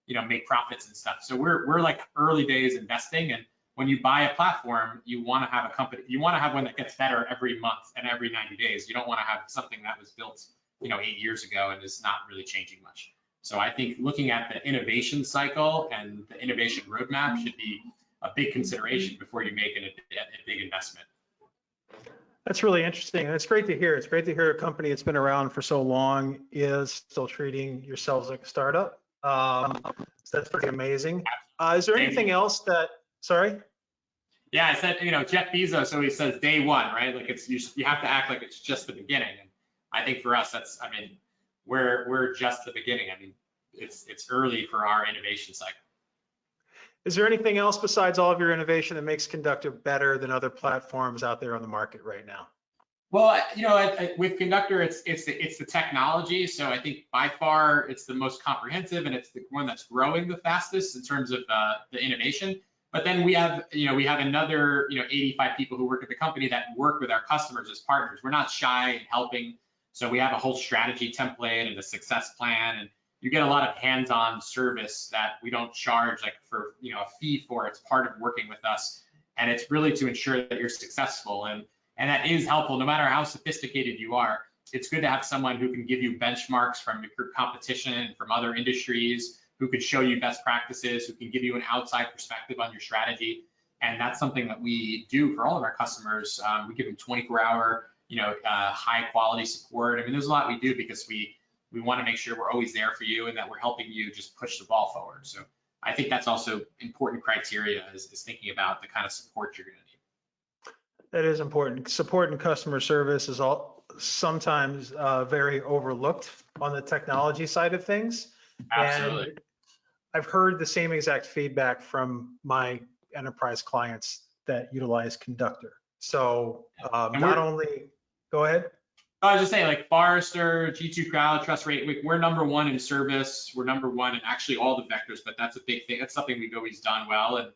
make profits and stuff. So we're like early days investing, and when you buy a platform, you want to have a company, you want to have one that gets better every month and every 90 days. You don't want to have something that was built 8 years ago and is not really changing much. So I think looking at the innovation cycle and the innovation roadmap should be a big consideration before you make a big investment. That's really interesting, and it's great to hear. It's great to hear a company that's been around for so long is still treating yourselves like a startup. So that's pretty amazing. Is there anything else that, sorry? Yeah, I said, Jeff Bezos always says day one, right? Like you have to act like it's just the beginning. And I think for us, we're just the beginning. I mean, it's early for our innovation cycle. Is there anything else besides all of your innovation that makes Conductor better than other platforms out there on the market right now? Well, with Conductor, it's the technology. So I think by far it's the most comprehensive, and it's the one that's growing the fastest in terms of the innovation. But then we have another 85 people who work at the company that work with our customers as partners. We're not shy in helping. So we have a whole strategy template and a success plan, and you get a lot of hands-on service that we don't charge like for a fee for. It's part of working with us, and it's really to ensure that you're successful, and that is helpful no matter how sophisticated you are. It's good to have someone who can give you benchmarks from your competition, from other industries, who could show you best practices, who can give you an outside perspective on your strategy. And that's something that we do for all of our customers. We give them 24-hour, high quality support. I mean, there's a lot we do because we we want to make sure we're always there for you and that we're helping you just push the ball forward. So I think that's also important criteria is thinking about the kind of support you're going to need. That is important. Support and customer service is sometimes very overlooked on the technology side of things. Absolutely. And I've heard the same exact feedback from my enterprise clients that utilize Conductor. So not only, go ahead. I was just saying, like Forrester, G2 Crowd, Trust Rate, we're #1 in service. We're #1 in actually all the vectors, but that's a big thing. That's something we've always done well. And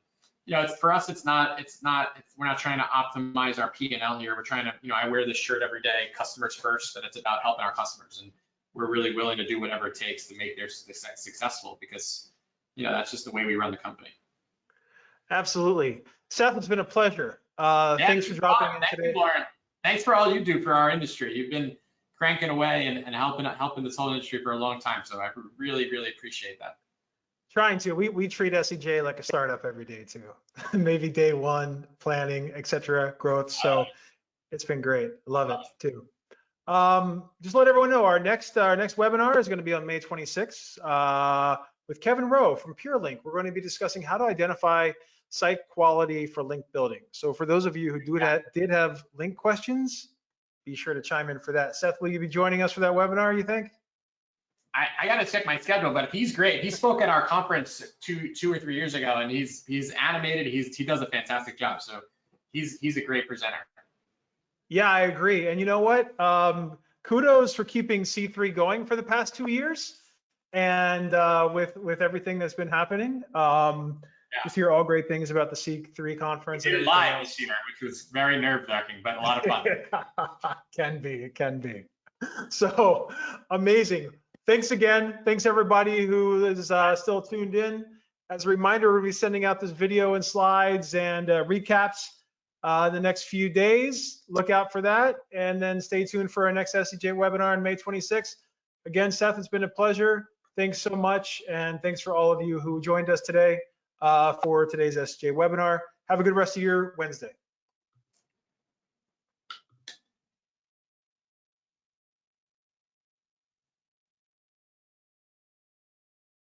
for us, we're not trying to optimize our P&L here. We're trying to, I wear this shirt every day, customers first, and it's about helping our customers. And we're really willing to do whatever it takes to make their success successful because, that's just the way we run the company. Absolutely. Seth, it's been a pleasure. Thanks for dropping in today. Thank you, Lauren. Thanks for all you do for our industry. You've been cranking away and helping this whole industry for a long time. So I really, really appreciate that. Trying to. We treat SEJ like a startup every day too. Maybe day one, planning, etc., growth. So it's been great. Love it too. Just let everyone know our next webinar is going to be on May 26th with Kevin Rowe from PureLink. We're going to be discussing how to identify site quality for link building. So for those of you who did have link questions, be sure to chime in for that. Seth, will you be joining us for that webinar, you think? I got to check my schedule, but he's great. He spoke at our conference two or 3 years ago, and he's animated. He does a fantastic job. So he's a great presenter. Yeah, I agree. And you know what? Kudos for keeping C3 going for the past 2 years, and with everything that's been happening. Just hear all great things about the C3 conference. We did it live this year, which was very nerve-wracking, but a lot of fun. It can be. So amazing. Thanks again. Thanks everybody who is still tuned in. As a reminder, we'll be sending out this video and slides and recaps the next few days. Look out for that. And then stay tuned for our next SEJ webinar on May 26th. Again, Seth, it's been a pleasure. Thanks so much. And thanks for all of you who joined us today for today's SEJ webinar. Have a good rest of your Wednesday.